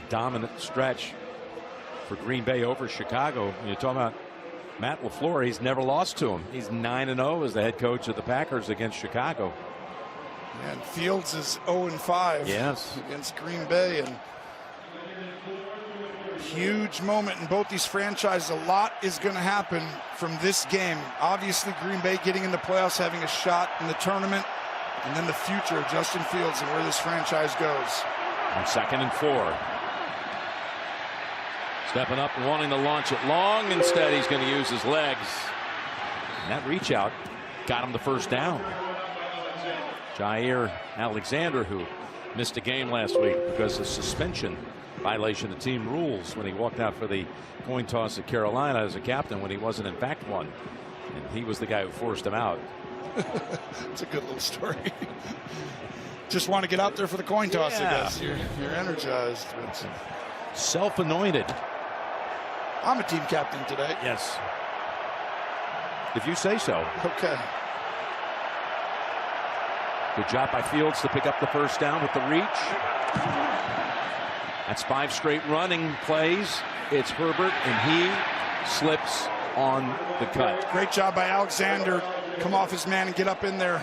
dominant stretch for Green Bay over Chicago. You're talking about Matt LaFleur. He's never lost to him. He's 9-0 as the head coach of the Packers against Chicago. And Fields is 0-5 yes. against Green Bay. And huge moment in both these franchises. A lot is going to happen from this game. Obviously, Green Bay getting in the playoffs, having a shot in the tournament, and then the future of Justin Fields and where this franchise goes. On 2nd and 4. Stepping up and wanting to launch it long. Instead, he's going to use his legs. And that reach out got him the first down. Jair Alexander, who missed a game last week because of suspension violation of team rules when he walked out for the coin toss at Carolina as a captain when he wasn't in fact one. And he was the guy who forced him out. It's a good little story. Just want to get out there for the coin toss, yeah. I guess. You're energized. Self-anointed. I'm a team captain today. Yes. If you say so. Okay. Good job by Fields to pick up the first down with the reach. That's 5 straight running plays. It's Herbert, and he slips on the cut. Great job by Alexander. Come off his man and get up in there.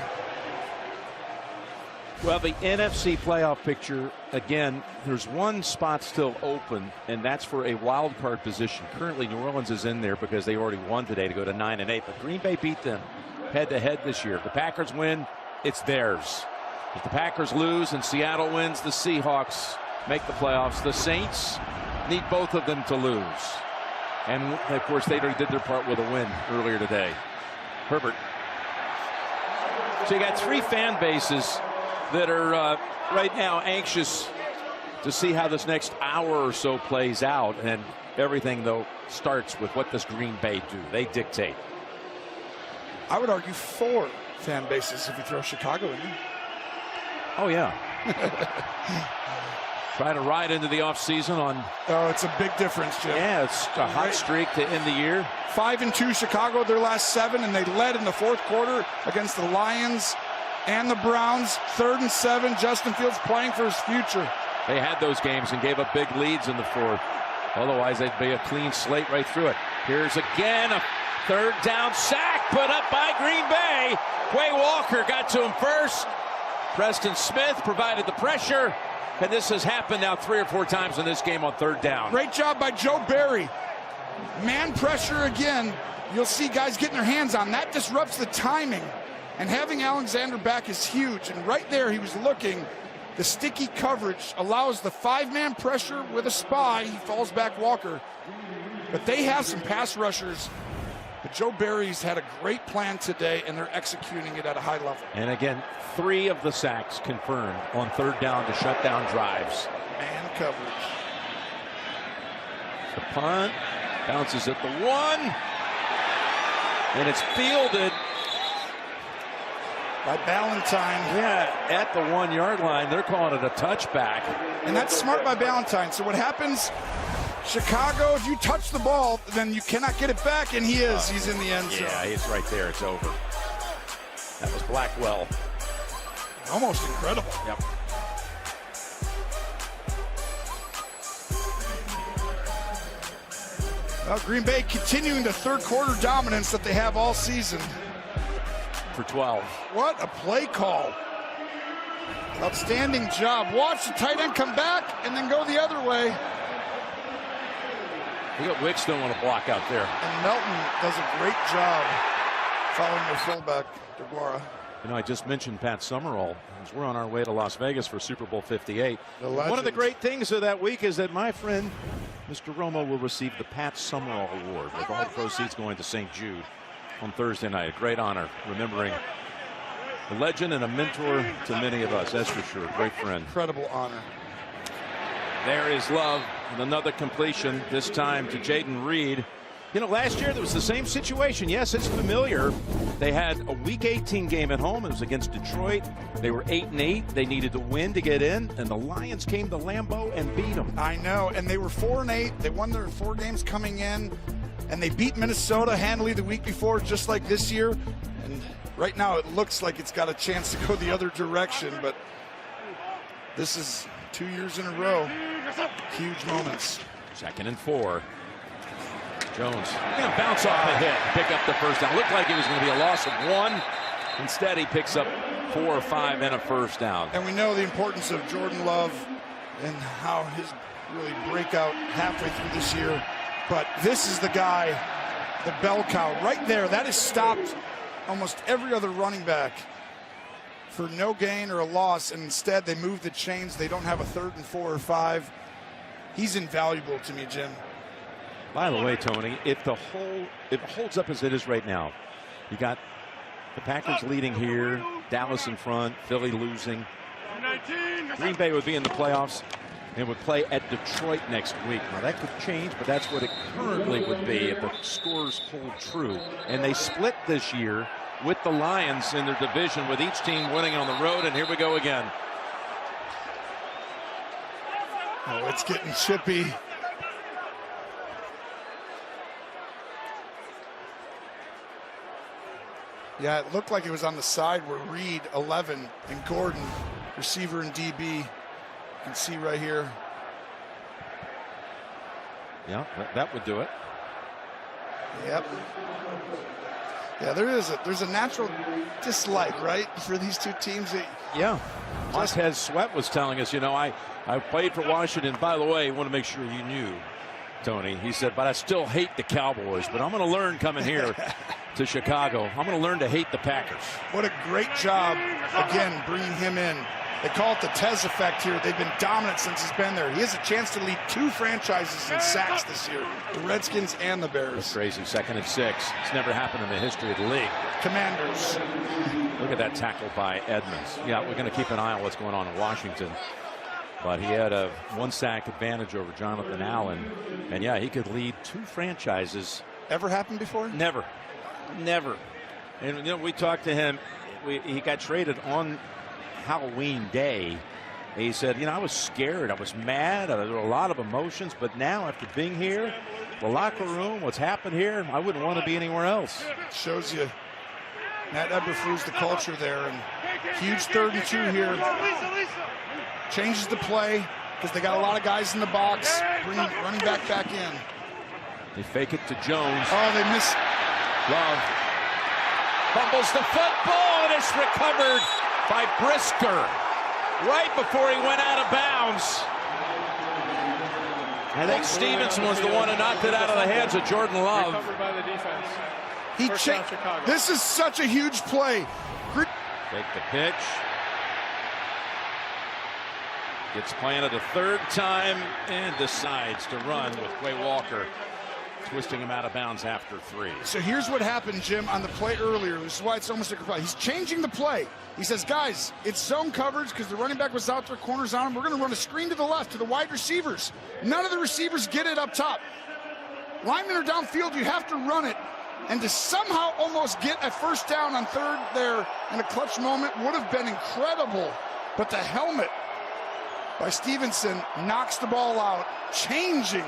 Well, the NFC playoff picture, again, there's one spot still open, and that's for a wild card position. Currently, New Orleans is in there because they already won today to go to 9-8, but Green Bay beat them head-to-head this year. If the Packers win, it's theirs. If the Packers lose and Seattle wins, the Seahawks make the playoffs. The Saints need both of them to lose. And, of course, they already did their part with a win earlier today. Herbert. So you got 3 fan bases that are right now anxious to see how this next hour or so plays out. And everything, though, starts with what does Green Bay do? They dictate. I would argue 4 fan bases if you throw Chicago in there. Oh, yeah. Try to ride into the offseason on. Oh, it's a big difference, Jim. Yeah, it's a hot streak to end the year. 5-2 Chicago, their last 7, and they led in the 4th quarter against the Lions and the Browns. 3rd and 7. Justin Fields playing for his future. They had those games and gave up big leads in the 4th. Otherwise, they'd be a clean slate right through it. Here's again a 3rd down sack put up by Green Bay. Quay Walker got to him first. Preston Smith provided the pressure. And this has happened now 3 or 4 times in this game on 3rd down. Great job by Joe Barry. Man pressure again. You'll see guys getting their hands on. That disrupts the timing. And having Alexander back is huge. And right there he was looking. The sticky coverage allows the 5-man pressure with a spy. He falls back Walker. But they have some pass rushers. But Joe Barry's had a great plan today, and they're executing it at a high level. And again, 3 of the sacks confirmed on 3rd down to shut down drives. Man coverage. The punt bounces at the 1. And it's fielded by Ballantyne. Yeah, at the 1-yard line. They're calling it a touchback. And that's smart by Ballantyne. So what happens, Chicago, if you touch the ball, then you cannot get it back, and he is. He's in the end zone. Yeah, he's right there. It's over. That was Blackwell. Almost incredible. Yep. Well, Green Bay continuing the 3rd quarter dominance that they have all season. For 12. What a play call. Outstanding job. Watch the tight end come back and then go the other way. You got Wicks don't want to block out there. And Melton does a great job following their fullback, DeGuara. You know, I just mentioned Pat Summerall. As we're on our way to Las Vegas for Super Bowl 58. One of the great things of that week is that my friend, Mr. Romo, will receive the Pat Summerall Award with all the proceeds going to St. Jude on Thursday night. A great honor, remembering a legend and a mentor to many of us, that's for sure. Great friend. Incredible honor. There is Love and another completion, this time to Jaden Reed. You know, last year there was the same situation. Yes, it's familiar. They had a Week 18 game at home. It was against Detroit. They were 8-8. They needed to win to get in, and the Lions came to Lambeau and beat them. I know, and they were 4-8. They won their 4 games coming in, and they beat Minnesota handily the week before, just like this year. And right now it looks like it's got a chance to go the other direction, but this is 2 years in a row. Huge moments. 2nd and 4. Jones going to bounce off the hit, pick up the first down. Looked like it was going to be a loss of 1. Instead, he picks up 4 or 5 and a first down. And we know the importance of Jordan Love and how his really breakout halfway through this year. But this is the guy, the bell cow right there. That has stopped almost every other running back for no gain or a loss, and instead they move the chains. They don't have a 3rd and 4 or 5. He's invaluable to me, Jim. By the way, Tony, if it holds up as it is right now, you got the Packers leading here, Dallas in front, Philly losing. Green Bay would be in the playoffs and would play at Detroit next week. Now that could change, but that's what it currently would be if the scores hold true. And they split this year with the Lions in their division, with each team winning on the road. And here we go again. Oh, it's getting chippy. Yeah, it looked like it was on the side where Reed, 11, and Gordon, receiver and DB. You can see right here. Yeah, that would do it. Yep. Yeah, there's a natural dislike, right, for these two teams. Yeah. Montez Sweat was telling us, you know, I played for Washington. By the way, I want to make sure you knew, Tony. He said, but I still hate the Cowboys. But I'm going to learn coming here to Chicago. I'm going to learn to hate the Packers. What a great job, again, bringing him in. They call it the Tez effect here. They've been dominant since he's been there. He has a chance to lead 2 franchises in sacks this year, the Redskins and the Bears. That's crazy. 2nd and 6. It's never happened in the history of the league. Commanders. Look at that tackle by Edmonds. Yeah, we're going to keep an eye on what's going on in Washington. But he had a 1-sack advantage over Jonathan Allen. And, yeah, he could lead 2 franchises. Ever happened before? Never. Never. And, you know, we talked to him. He got traded on Halloween Day. He said, you know, I was scared. I was mad. There were a lot of emotions. But now, after being here, the locker room, what's happened here, I wouldn't want to be anywhere else. Shows you Matt Eberflus the culture there. And huge 3rd and 2 here. Changes the play because they got a lot of guys in the box. Bring running back in. They fake it to Jones. Oh, they miss. Love fumbles the football, and it's recovered by Brisker right before he went out of bounds. I think Stevenson was the one who knocked it out of the hands of Jordan Love. Recovered by the defense. This is such a huge play. Take the pitch. Gets planted a 3rd time and decides to run with Quay Walker, twisting him out of bounds after 3. So here's what happened, Jim, on the play earlier. This is why it's almost like a play. He's changing the play. He says, guys, it's zone coverage because the running back was out there, corners on him. We're going to run a screen to the left to the wide receivers. None of the receivers get it up top. Linemen are downfield. You have to run it. And to somehow almost get a 1st down on 3rd there in a clutch moment would have been incredible. But the helmet by Stevenson knocks the ball out, changing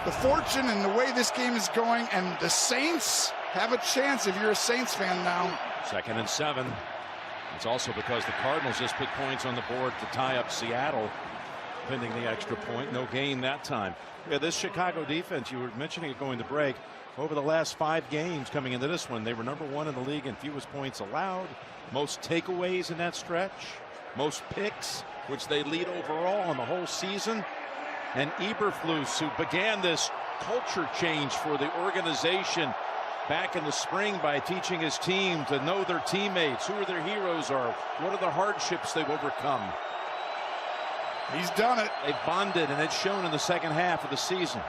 the fortune and the way this game is going. And the Saints have a chance if you're a Saints fan now. 2nd and 7. It's also because the Cardinals just put points on the board to tie up Seattle, pending the extra point. No gain that time. Yeah, this Chicago defense, you were mentioning it going to break. Over the last 5 games coming into this one, they were number 1 in the league in fewest points allowed, most takeaways in that stretch, most picks, which they lead overall on the whole season. And Eberflus, who began this culture change for the organization back in the spring by teaching his team to know their teammates, who their heroes are, what are the hardships they've overcome. He's done it. They've bonded, and it's shown in the 2nd half of the season.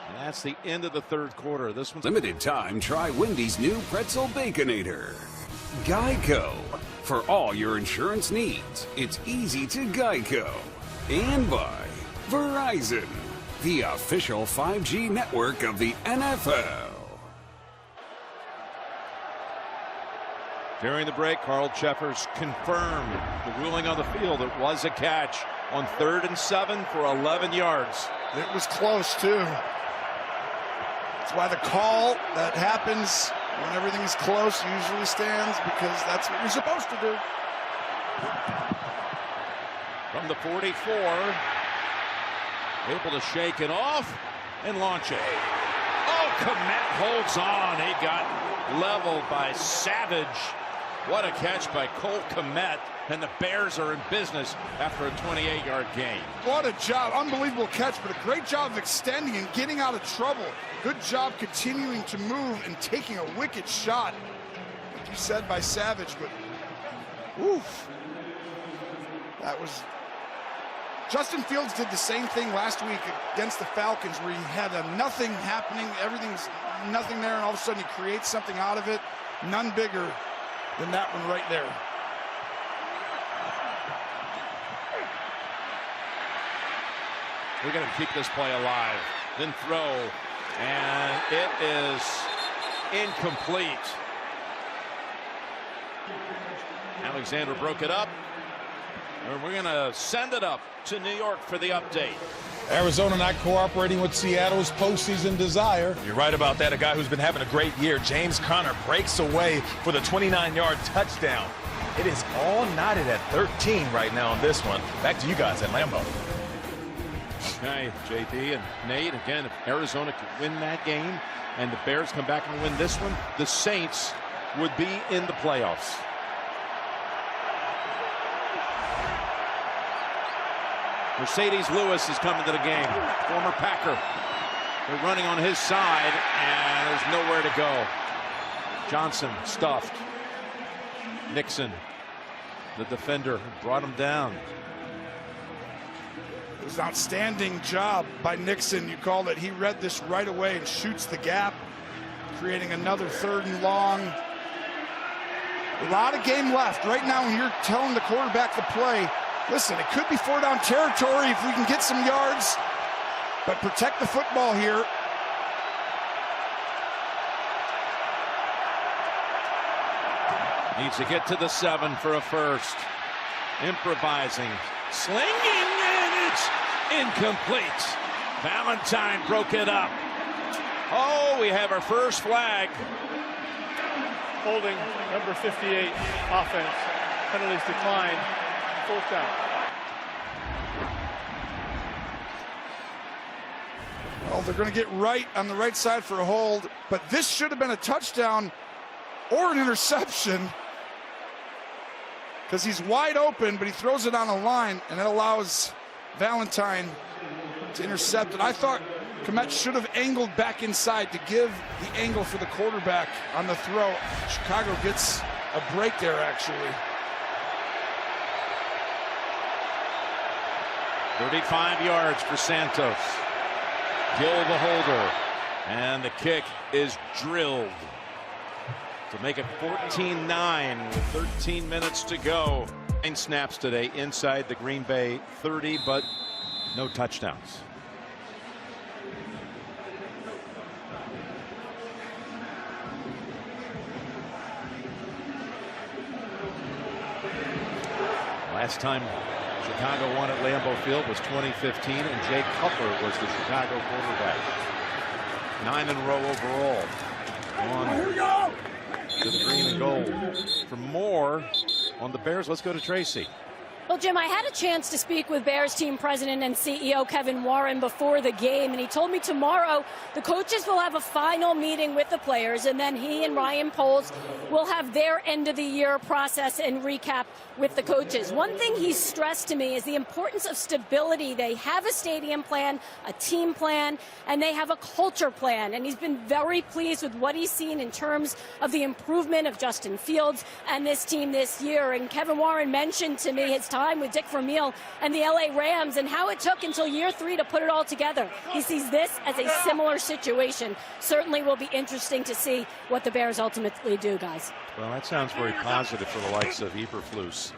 And that's the end of the 3rd quarter. This one's limited time. Try Wendy's new Pretzel Baconator. Geico. For all your insurance needs, it's easy to Geico. And by Verizon, the official 5G network of the NFL. During the break, Carl Cheffers confirmed the ruling on the field. It was a catch on 3rd and 7 for 11 yards. It was close, too. That's why the call that happens when everything is close usually stands, because that's what you're supposed to do. From from the 44. Able to shake it off and launch it. Oh, Kmet holds on. He got leveled by Savage. What a catch by Cole Kmet. And the Bears are in business after a 28-yard gain. What a job. Unbelievable catch, but a great job of extending and getting out of trouble. Good job continuing to move and taking a wicked shot. Like you said, by Savage, but oof. That was... Justin Fields did the same thing last week against the Falcons, where he had nothing happening, everything's nothing there, and all of a sudden he creates something out of it. None bigger than that one right there. We're going to keep this play alive. Then throw, and it is incomplete. Alexander broke it up, and we're going to send it up to New York for the update. Arizona not cooperating with Seattle's postseason desire. You're right about that. A guy who's been having a great year, James Conner, breaks away for the 29-yard touchdown. It is all knotted at 13 right now on this one. Back to you guys at Lambeau. Okay, JD and Nate, again, if Arizona could win that game and the Bears come back and win this one, the Saints would be in the playoffs. Mercedes Lewis is coming to the game, former Packer. They're running on his side, and there's nowhere to go. Johnson stuffed. Nixon, the defender, brought him down. It was an outstanding job by Nixon. You called it. He read this right away and shoots the gap, creating another 3rd and long. A lot of game left. Right now, when you're telling the quarterback to play, listen, it could be 4-down territory if we can get some yards, but protect the football here. Needs to get to the 7 for a first. Improvising, slinging, and it's incomplete. Valentine broke it up. Oh, we have our first flag. Holding number 58 offense. Penalties declined. 4th down. Well, they're going to get right on the right side for a hold, but this should have been a touchdown or an interception, because he's wide open, but he throws it on a line, and it allows Valentine to intercept it. I thought Kmet should have angled back inside to give the angle for the quarterback on the throw. Chicago gets a break there, actually. 35 yards for Santos. Gill the holder. And the kick is drilled to make it 14-9 with 13 minutes to go. 9 snaps today inside the Green Bay 30, but no touchdowns. Last time Chicago won at Lambeau Field was 2015, and Jay Cutler was the Chicago quarterback. 9 in a row overall. On to the green and gold. For more on the Bears, let's go to Tracy. Well, Jim, I had a chance to speak with Bears team president and CEO Kevin Warren before the game, and he told me tomorrow the coaches will have a final meeting with the players, and then he and Ryan Poles will have their end-of-the-year process and recap with the coaches. One thing he stressed to me is the importance of stability. They have a stadium plan, a team plan, and they have a culture plan, and he's been very pleased with what he's seen in terms of the improvement of Justin Fields and this team this year. And Kevin Warren mentioned to me his time with Dick Vermeil and the LA Rams and how it took until year 3 to put it all together. He sees this as a similar situation. Certainly will be interesting to see what the Bears ultimately do, guys. Well, that sounds very positive for the likes of Eberflus,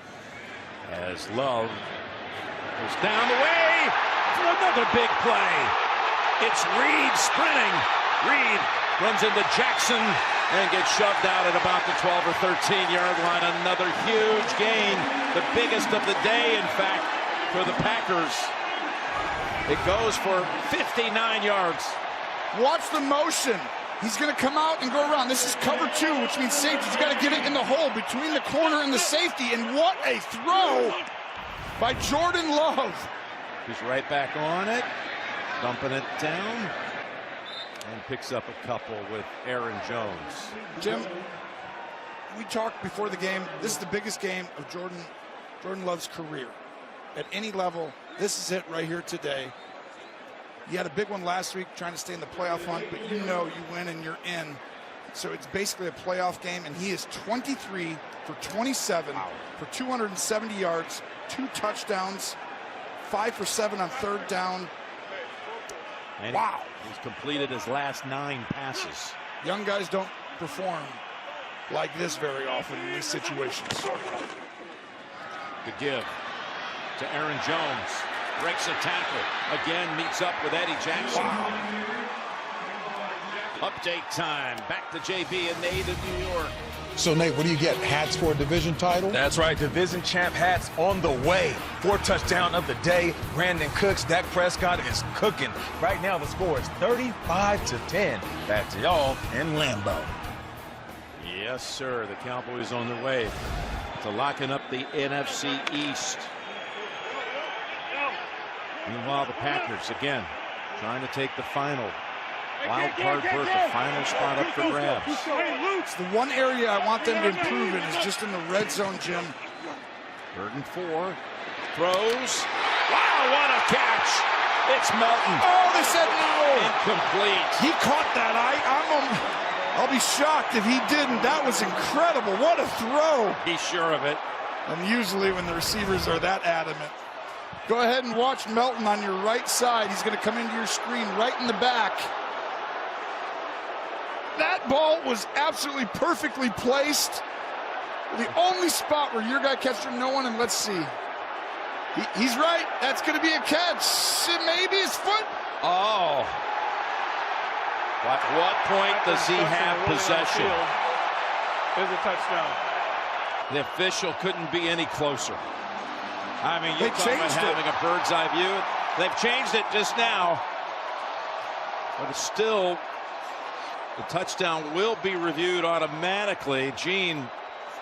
as Love goes down the way for another big play. It's Reed sprinting. Reed runs into Jackson and gets shoved out at about the 12 or 13-yard line. Another huge gain, the biggest of the day, in fact, for the Packers. It goes for 59 yards. Watch the motion. He's going to come out and go around. This is cover 2, which means safety's got to get it in the hole between the corner and the safety. And what a throw by Jordan Love. He's right back on it, dumping it down, and picks up a couple with Aaron Jones. Jim, we talked before the game. This is the biggest game of Jordan Love's career. At any level, this is it right here today. You had a big one last week trying to stay in the playoff hunt, but you know you win and you're in. So it's basically a playoff game, and he is 23 for 27 for 270 yards, 2 touchdowns, 5 for 7 on third down. And wow. He's completed his last 9 passes. Young guys don't perform like this very often in these situations. The give to Aaron Jones. Breaks a tackle. Again meets up with Eddie Jackson. Wow. Update time. Back to JB and Nate of New York. So, Nate, what do you get? Hats for a division title? That's right. Division champ hats on the way. 4th touchdown of the day. Brandon Cooks, Dak Prescott is cooking. Right now, the score is 35-10. Back to y'all in Lambeau. Yes, sir. The Cowboys on their way to locking up the NFC East. Meanwhile, the Packers, again, trying to take the final wild card berth, the final spot up for grabs. It's the one area I want them to improve in is just in the red zone, Jim. 3rd and 4. Throws. Wow, what a catch. It's Melton. Oh, they said no. Incomplete. He caught that. I'll be shocked if he didn't. That was incredible. What a throw. He's sure of it. And usually when the receivers are that adamant. Go ahead and watch Melton on your right side. He's going to come into your screen right in the back. That ball was absolutely perfectly placed. The only spot where your guy catched no one, and let's see. He's right. That's going to be a catch. Maybe his foot. Oh. At what point does he have possession? There's a touchdown. The official couldn't be any closer. I mean, you're They talking about changed it. having a bird's eye view. They've changed it just now. But it's still, the touchdown will be reviewed automatically. Gene,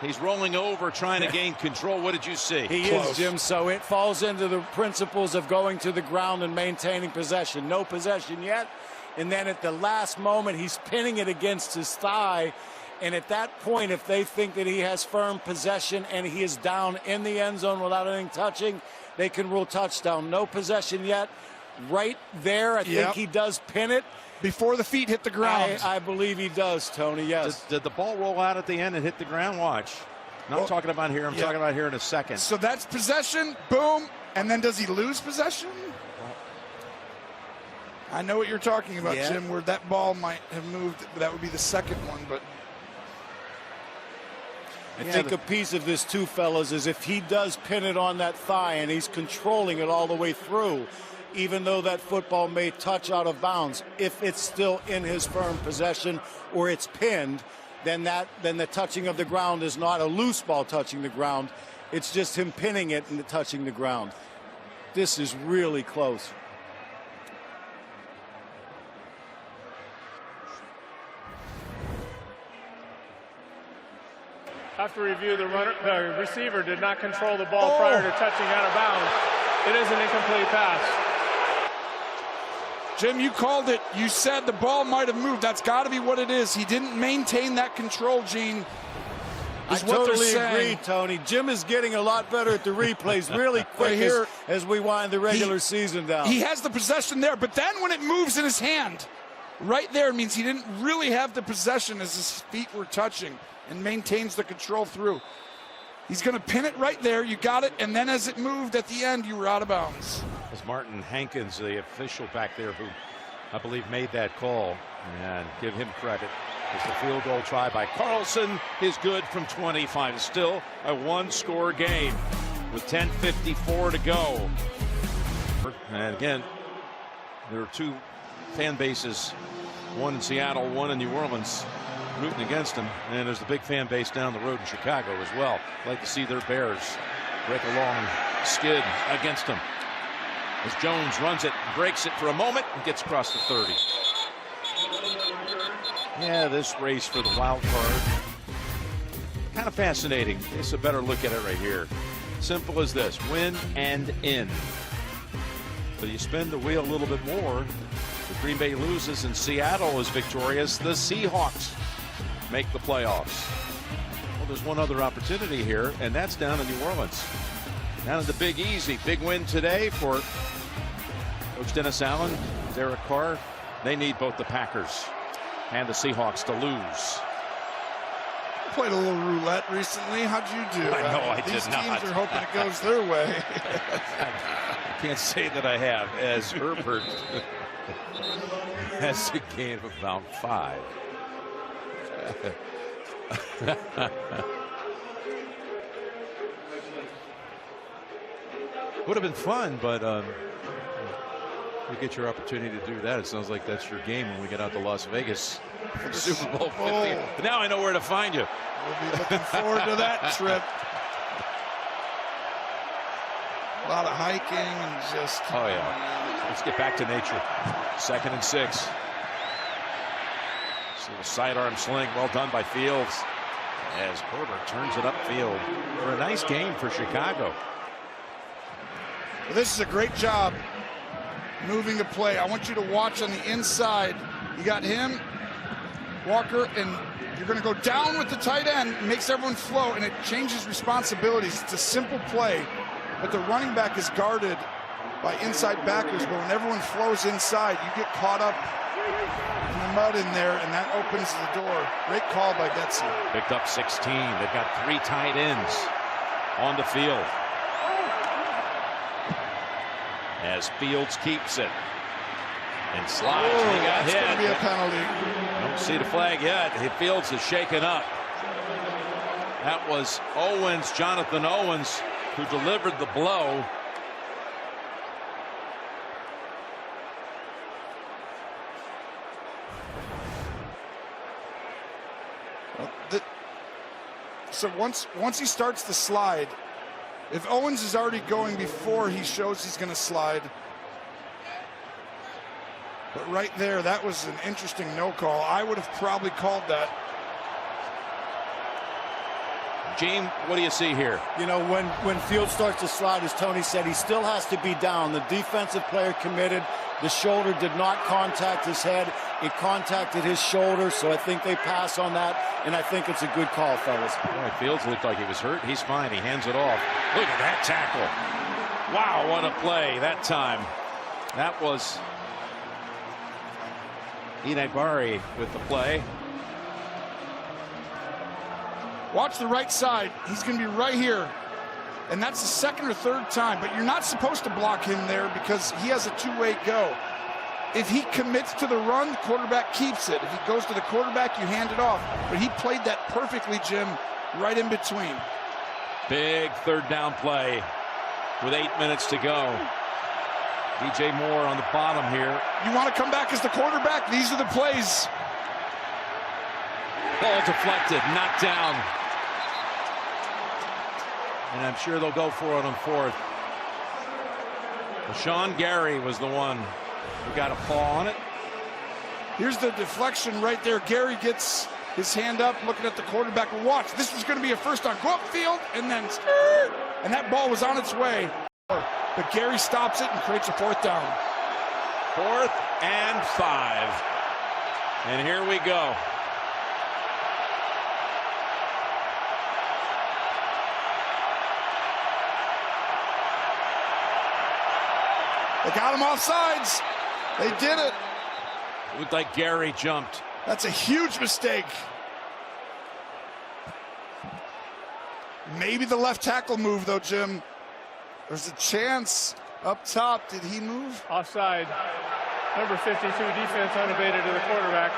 he's rolling over, trying to gain control. What did you see? He is, Jim. So it falls into the principles of going to the ground and maintaining possession. No possession yet. And then at the last moment, he's pinning it against his thigh. And at that point, if they think that he has firm possession and he is down in the end zone without anything touching, they can rule touchdown. No possession yet. Right there, I think he does pin it. Before the feet hit the ground. I believe he does, Tony, yes. Did the ball roll out at the end and hit the ground? Watch. Not talking about here. I'm talking about here in a second. So that's possession. Boom. And then does he lose possession? I know what you're talking about, Jim, where that ball might have moved. That would be the second one, but I think a piece of this, too, fellas, is if he does pin it on that thigh and he's controlling it all the way through, even though that football may touch out of bounds, if it's still in his firm possession or it's pinned, then the touching of the ground is not a loose ball touching the ground. It's just him pinning it and touching the ground. This is really close. After review, the receiver did not control the ball prior to touching out of bounds. It is an incomplete pass. Jim, you called it. You said the ball might have moved. That's got to be what it is. He didn't maintain that control, Gene. I totally agree, Tony. Jim is getting a lot better at the replays really quick as we wind the regular season down. He has the possession there, but then when it moves in his hand, right there means he didn't really have the possession as his feet were touching and maintains the control through. He's going to pin it right there. You got it. And then as it moved at the end, you were out of bounds. It was Martin Hankins, the official back there, who I believe made that call. And give him credit. As the field goal try by Carlson is good from 25. It's still a one-score game with 10:54 to go. And again, there are two fan bases, one in Seattle, one in New Orleans, rooting against them. And there's the big fan base down the road in Chicago as well. Like to see their Bears break a long skid against them. As Jones runs it, breaks it for a moment, and gets across the 30. Yeah, this race for the wild card, kind of fascinating. It's a better look at it right here. simple as this: win and in. So you spin the wheel a little bit more. If Green Bay loses and Seattle is victorious, the Seahawks make the playoffs. Well, there's one other opportunity here, and that's down in New Orleans. Down in the Big Easy. Big win today for Coach Dennis Allen, Derek Carr. They need both the Packers and the Seahawks to lose. Played a little roulette recently. How'd you do? I know I did not. These teams are hoping it goes their way. I can't say that I have, as Herbert has a gain of about 5. Would have been fun, but you get your opportunity to do that. It sounds like that's your game when we get out to Las Vegas for Super Bowl 50. But now I know where to find you. We'll be looking forward to that trip. A lot of hiking and just. Oh, yeah. Let's get back to nature. 2nd and 6. See the sidearm sling. Well done by Fields as Herbert turns it upfield for a nice game for Chicago. Well, this is a great job moving the play. I want you to watch on the inside. You got him, Walker, and you're going to go down with the tight end. It makes everyone flow, and it changes responsibilities. It's a simple play, but the running back is guarded by inside backers. But when everyone flows inside, you get caught up in the mud in there, and that opens the door. Great call by Getsy. Picked up 16. They've got 3 tight ends on the field. As Fields keeps it and slides. He got hit. That's going to be a penalty. Don't see the flag yet. Fields is shaken up. That was Owens, Jonathan Owens, who delivered the blow. So once he starts the slide, if Owens is already going before he shows he's going to slide. But right there, that was an interesting no call. I would have probably called that. Gene, what do you see here? You know, when Fields starts to slide, as Tony said, he still has to be down. The defensive player committed. The shoulder did not contact his head. It contacted his shoulder, so I think they pass on that, and I think it's a good call, fellas. Boy, Fields looked like he was hurt. He's fine. He hands it off. Look at that tackle. Wow, what a play that time. That was Enagbari with the play. Watch the right side. He's going to be right here. And that's the 2nd or 3rd time. But you're not supposed to block him there because he has a 2-way go. If he commits to the run, the quarterback keeps it. If he goes to the quarterback, you hand it off. But he played that perfectly, Jim, right in between. Big 3rd down play with 8 minutes to go. DJ Moore on the bottom here. You want to come back as the quarterback? These are the plays. Ball deflected, knocked down. And I'm sure they'll go for it on 4th. Sean Gary was the one who got a paw on it. Here's the deflection right there. Gary gets his hand up, looking at the quarterback. Watch, this was going to be a 1st down. Go upfield, and then, and that ball was on its way. But Gary stops it and creates a 4th down. 4th and 5. And here we go. They got him off sides. They did it. Looked like Gary jumped. That's a huge mistake. Maybe the left tackle move, though, Jim. There's a chance up top. Did he move? Offside. Number 52, defense unabated to the quarterback.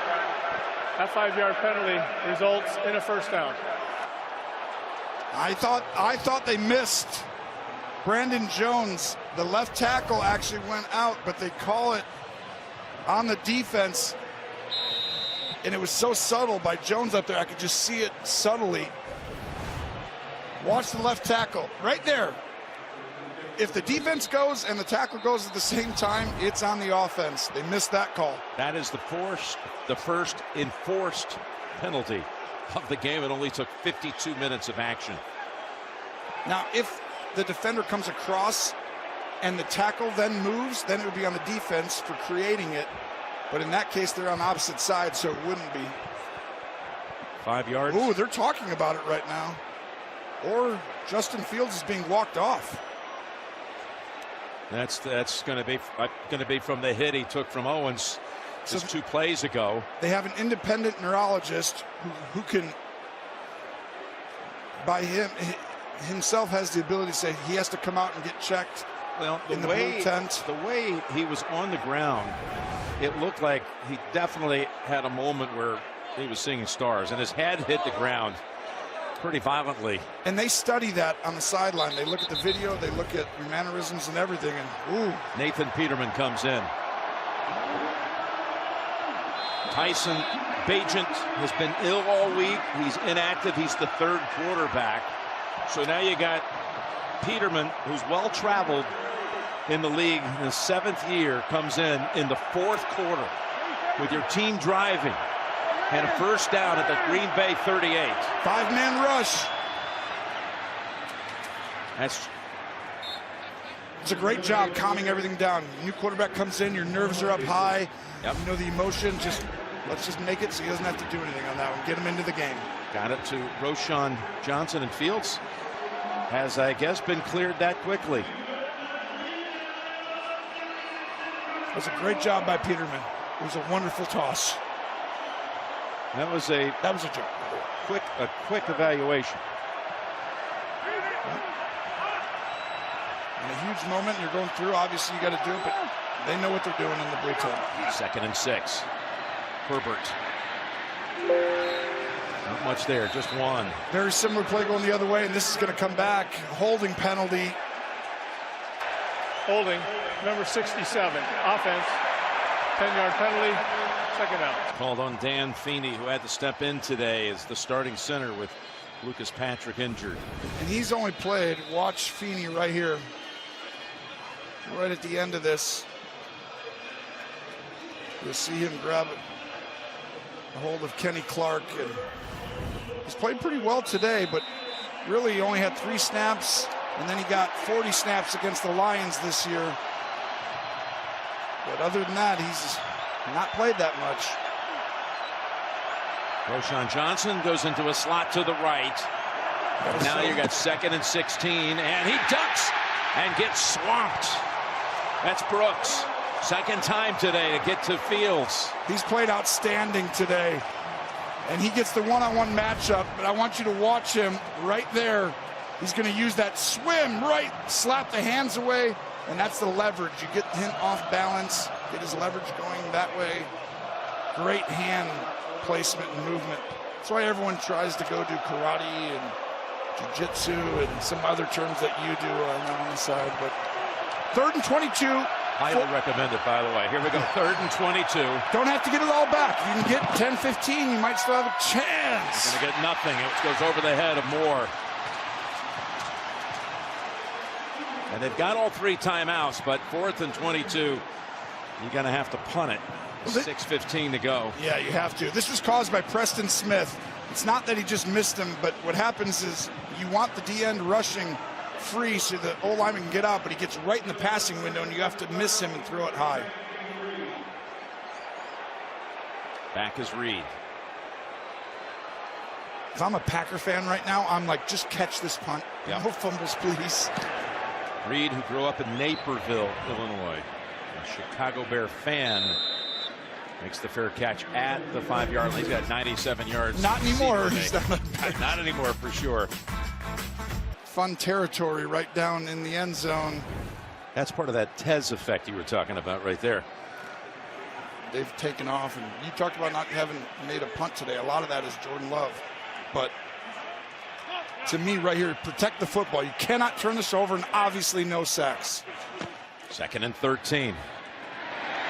That 5-yard penalty results in a 1st down. I thought they missed. Brandon Jones, the left tackle, actually went out, but they call it on the defense. And it was so subtle by Jones up there. I could just see it subtly. Watch the left tackle right there. If the defense goes and the tackle goes at the same time, it's on the offense. They missed that call. That is the first enforced penalty of the game. It only took 52 minutes of action. Now, if the defender comes across and the tackle then moves, then it would be on the defense for creating it. But in that case, they're on opposite sides, so it wouldn't be. 5 yards. Ooh, they're talking about it right now. Or Justin Fields is being walked off. That's going to be from the hit he took from Owens just 2 plays ago. They have an independent neurologist who can, by himself, has the ability to say he has to come out and get checked. Well, in the blue tent. The way he was on the ground, it looked like he definitely had a moment where he was seeing stars, and his head hit the ground pretty violently. And they study that on the sideline. They look at the video, they look at your mannerisms and everything, and ooh. Nathan Peterman comes in. Tyson Bagent has been ill all week. He's inactive. He's the 3rd quarterback. So now you got Peterman, who's well traveled in the league in his 7th year, comes in the 4th quarter with your team driving and a first down at the Green Bay 38. 5-man rush. It's a great job calming everything down. New quarterback comes in, your nerves are up high. Yep. You know the emotion. Let's just make it so he doesn't have to do anything on that one. Get him into the game. Got it to Roschon Johnson, and Fields has, I guess, been cleared that quickly. It was a great job by Peterman. It was a wonderful toss. That was a joke. Quick evaluation. In a huge moment you're going through, obviously you got to do it, but they know what they're doing in the blue tent. 2nd and 6. Herbert. Not much there, just 1. Very similar play going the other way, and this is going to come back. Holding penalty. Holding, number 67, offense, 10-yard penalty, 2nd down. Called on Dan Feeney, who had to step in today as the starting center with Lucas Patrick injured. And he's only played, watch Feeney right here, right at the end of this. You'll see him grab a hold of Kenny Clark, and he's played pretty well today, but really he only had 3 snaps, and then he got 40 snaps against the Lions this year. But other than that, he's not played that much. Roschon Johnson goes into a slot to the right. Now you got 2nd and 16, and he ducks and gets swamped. That's Brooks. 2nd time today to get to Fields. He's played outstanding today, and he gets the one-on-one matchup, but I want you to watch him right there. He's going to use that swim right, slap the hands away, and that's the leverage. You get him off balance, get his leverage going that way. Great hand placement and movement. That's why everyone tries to go do karate and jiu-jitsu and some other terms that you do on the side. But 3rd and 22. Highly recommended, by the way. Here we go, 3rd and 22. Don't have to get it all back. You can get 10, 15. You might still have a chance. You're going to get nothing. It goes over the head of Moore. And they've got all 3 timeouts, but 4th and 22, you're going to have to punt it. 6:15 to go. Yeah, you have to. This was caused by Preston Smith. It's not that he just missed him, but what happens is you want the D-end rushing free so the O-lineman can get out, but he gets right in the passing window, and you have to miss him and throw it high. Back is Reed. If I'm a Packer fan right now, I'm like, just catch this punt. Yep. No fumbles, please. Reed, who grew up in Naperville, Illinois, a Chicago Bear fan, makes the fair catch at the 5-yard line. He's got 97 yards. Not anymore. Not anymore for sure. Fun territory right down in the end zone. That's part of that Tez effect you were talking about right there. They've taken off, and you talked about not having made a punt today. A lot of that is Jordan Love. But to me right here, protect the football. You cannot turn this over, and obviously no sacks. 2nd and 13.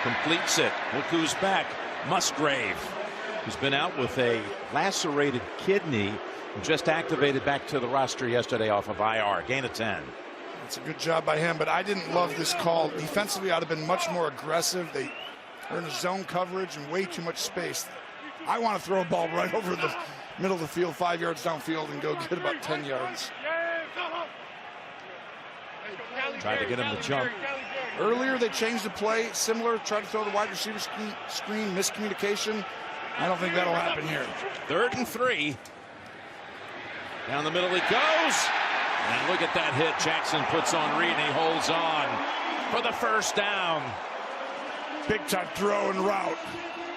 Completes it. Look who's back. Musgrave, who's been out with a lacerated kidney and just activated back to the roster yesterday off of IR. Gain of 10. It's a good job by him, but I didn't love this call. Defensively, I'd have been much more aggressive. They are in a zone coverage and way too much space. I want to throw a ball right over the middle of the field, 5 yards downfield, and go get about 10 yards. Tried to get him to jump. Earlier, they changed the play, similar, tried to throw the wide receiver screen, miscommunication. I don't think that'll happen here. 3rd and 3. Down the middle he goes. And look at that hit. Jackson puts on Reed, and he holds on for the first down. Big time throw and route.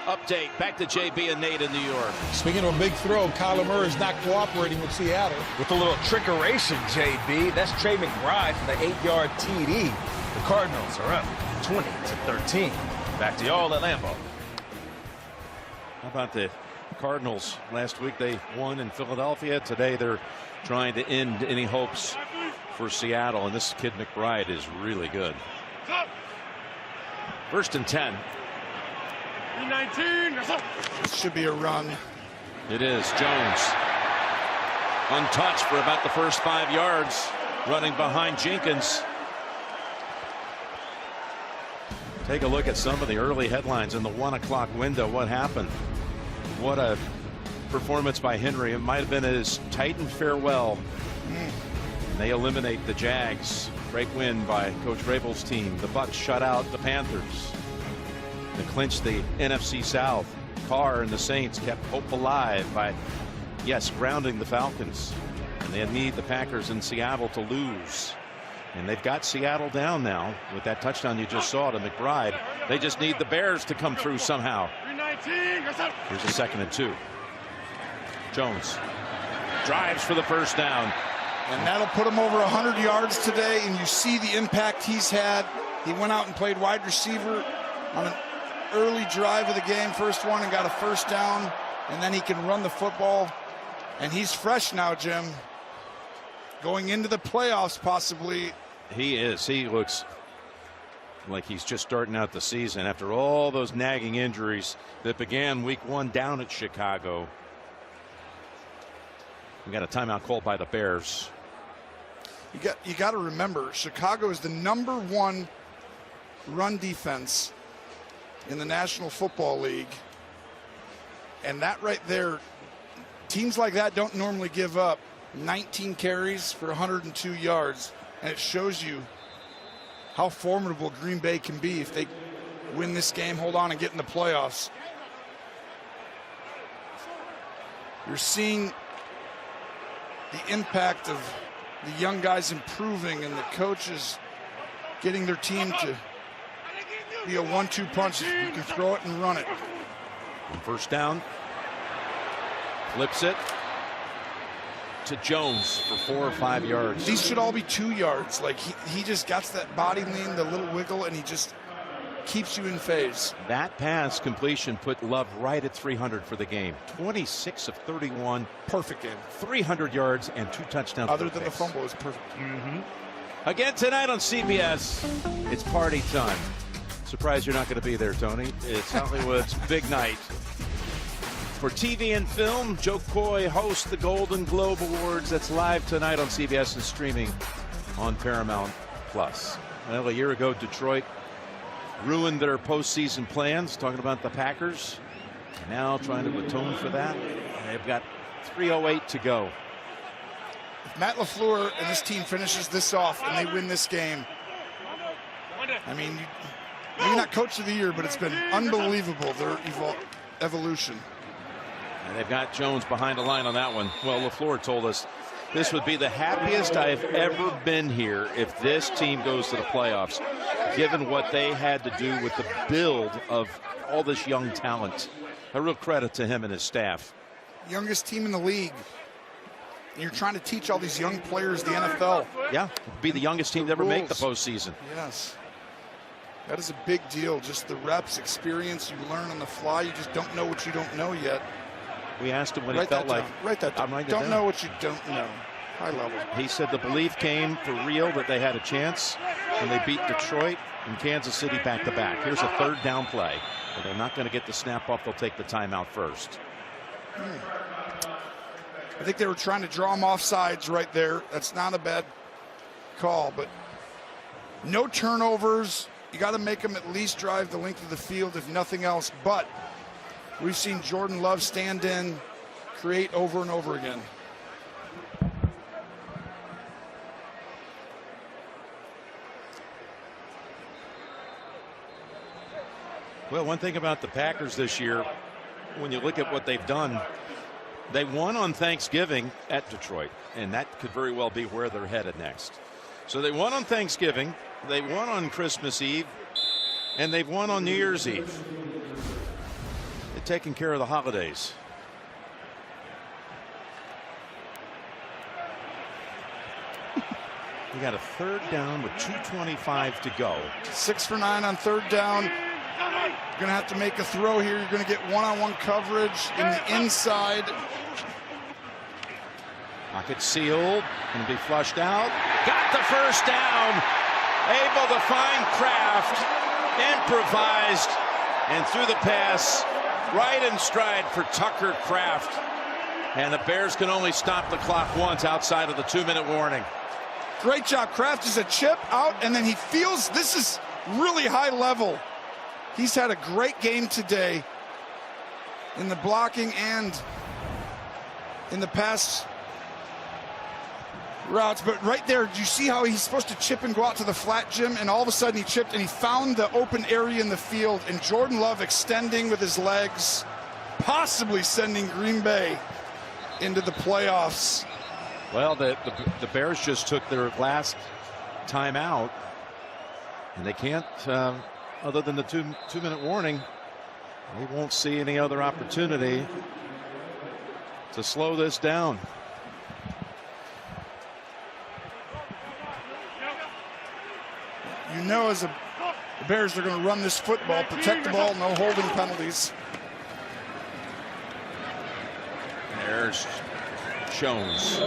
Update, back to JB and Nate in New York. Speaking of a big throw, Kyler Murray is not cooperating with Seattle. With a little trickeration, JB. That's Trey McBride for the 8-yard TD. The Cardinals are up 20-13. Back to y'all at Lambeau. How about the Cardinals? Last week they won in Philadelphia. Today they're trying to end any hopes for Seattle. And this kid McBride is really good. 1st and 10. 19. This should be a run. It is. Jones untouched for about the first 5 yards, running behind Jenkins. Take a look at some of the early headlines in the 1 o'clock window. What happened? What a performance by Henry. It might have been his Titan farewell. And they eliminate the Jags. Great win by Coach Vrabel's team. The Bucs shut out the Panthers. They clinched the NFC South. Carr and the Saints kept hope alive by, yes, grounding the Falcons. And they need the Packers in Seattle to lose. And they've got Seattle down now with that touchdown you just saw to McBride. They just need the Bears to come through somehow. Here's a 2nd and 2. Jones drives for the first down. And that'll put him over 100 yards today, and you see the impact he's had. He went out and played wide receiver on an early drive of the game, first one, and got a first down, and then he can run the football. And he's fresh now, Jim. Going into the playoffs, possibly. He is. He looks like he's just starting out the season after all those nagging injuries that began week 1 down at Chicago. We got a timeout called by the Bears. You got to remember, Chicago is the #1 run defense in the National Football League. And that right there, teams like that don't normally give up 19 carries for 102 yards. And it shows you how formidable Green Bay can be if they win this game, hold on, and get in the playoffs. You're seeing the impact of the young guys improving and the coaches getting their team to be a 1-2 punch. You can throw it and run it. And first down. Flips it to Jones for 4 or 5 yards. These should all be 2 yards. Like he just got that body lean, the little wiggle, and he just keeps you in phase. That pass completion put Love right at 300 for the game. 26 of 31. Perfect game. 300 yards and 2 touchdowns. Other than the fumble, is perfect. Again tonight on CBS, it's party time. Surprised you're not going to be there, Tony. It's Hollywood's big night. For TV and film, Joe Coy hosts the Golden Globe Awards. That's live tonight on CBS and streaming on Paramount Plus. Well, a year ago, Detroit ruined their postseason plans, talking about the Packers. Now trying to atone for that. They've got 3:08 to go. If Matt LaFleur and his team finishes this off and they win this game, I mean, maybe not coach of the year, but it's been unbelievable, their evolution. And they've got Jones behind the line on that one. Well, LaFleur told us this would be the happiest I've ever been here if this team goes to the playoffs, given what they had to do with the build of all this young talent. A real credit to him and his staff. Youngest team in the league. And you're trying to teach all these young players the NFL. Yeah, be the youngest team to ever make the postseason. Yes. That is a big deal. Just the reps, experience, you learn on the fly. You just don't know what you don't know yet. We asked him what he felt like. Write that down. Don't know what you don't know. High level. He said the belief came for real that they had a chance when they beat Detroit and Kansas City back-to-back. Here's a 3rd down play. But they're not going to get the snap off. They'll take the timeout first. I think they were trying to draw him off sides right there. That's not a bad call, but no turnovers. You got to make them at least drive the length of the field, if nothing else. But we've seen Jordan Love stand in, create over and over again. Well, one thing about the Packers this year, when you look at what they've done, they won on Thanksgiving at Detroit, and that could very well be where they're headed next. So they won on Thanksgiving, they won on Christmas Eve, and they've won on New Year's Eve. They're taking care of the holidays. We got a 3rd down with 2:25 to go. 6 for 9 on 3rd down. You're going to have to make a throw here. You're going to get one-on-one coverage in the inside. Pocket sealed. Going to be flushed out. Got the first down. Able to find Kraft. Improvised. And threw the pass right in stride for Tucker Kraft. And the Bears can only stop the clock once outside of the 2-minute warning. Great job. Kraft is a chip out, and then he feels this is really high level. He's had a great game today in the blocking and in the pass routes. But right there, do you see how he's supposed to chip and go out to the flat, Jim? And all of a sudden he chipped and he found the open area in the field. And Jordan Love extending with his legs, possibly sending Green Bay into the playoffs. Well, the Bears just took their last time out, and they can't, other than the two-minute warning, they won't see any other opportunity to slow this down. You know, as the Bears are going to run this football, protect the ball, no holding penalties. There's Jones.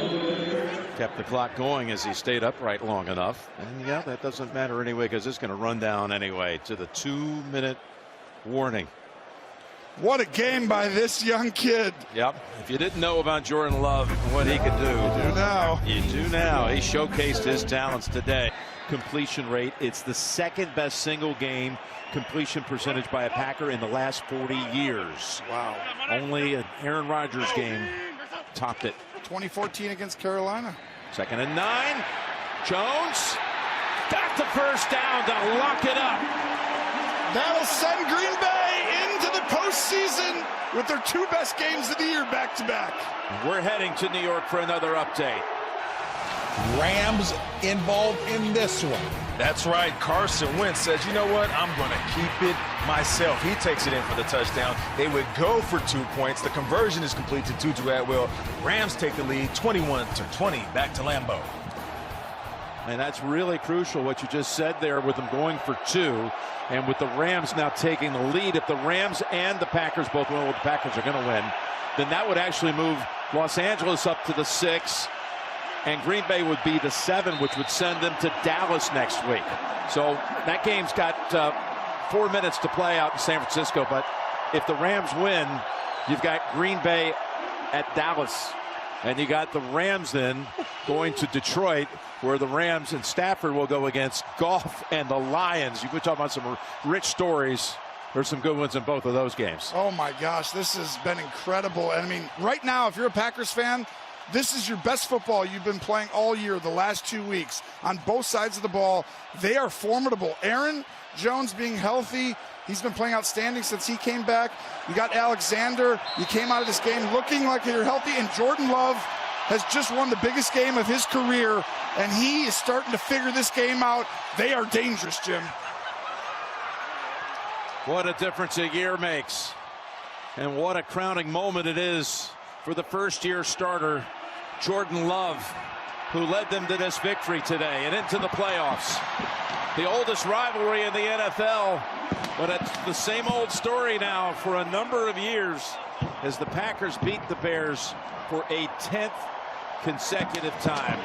Kept the clock going as he stayed upright long enough. And yeah, that doesn't matter anyway, because it's going to run down anyway to the 2-minute warning. What a game by this young kid. Yep. If you didn't know about Jordan Love and what he could do, you do now. You do now. He showcased his talents today. Completion rate, it's the 2nd best single game completion percentage by a Packer in the last 40 years. Wow. Only an Aaron Rodgers game topped it. 2014 against Carolina. 2nd and 9. Jones got the first down to lock it up. That'll send Green Bay into the postseason with their 2 best games of the year back-to-back. We're heading to New York for another update. Rams involved in this one. That's right. Carson Wentz says, you know what? I'm going to keep it myself. He takes it in for the touchdown. They would go for 2 points. The conversion is complete to Tutu Atwell. Rams take the lead 21-20 back to Lambeau. And that's really crucial what you just said there with them going for 2 and with the Rams now taking the lead. If the Rams and the Packers both win, well, the Packers are going to win, then that would actually move Los Angeles up to the 6. And Green Bay would be the 7, which would send them to Dallas next week. So that game's got 4 minutes to play out in San Francisco. But if the Rams win, you've got Green Bay at Dallas. And you got the Rams then going to Detroit, where the Rams and Stafford will go against Goff and the Lions. You could talk about some rich stories. There's some good ones in both of those games. Oh, my gosh. This has been incredible. I mean, right now, if you're a Packers fan, this is your best football you've been playing all year, the last 2 weeks, on both sides of the ball. They are formidable. Aaron Jones being healthy, he's been playing outstanding since he came back. You got Alexander. You came out of this game looking like you're healthy, and Jordan Love has just won the biggest game of his career, and he is starting to figure this game out. They are dangerous, Jim. What a difference a year makes, and what a crowning moment it is for the first-year starter, Jordan Love, who led them to this victory today and into the playoffs. The oldest rivalry in the NFL, but it's the same old story now for a number of years as the Packers beat the Bears for a 10th consecutive time.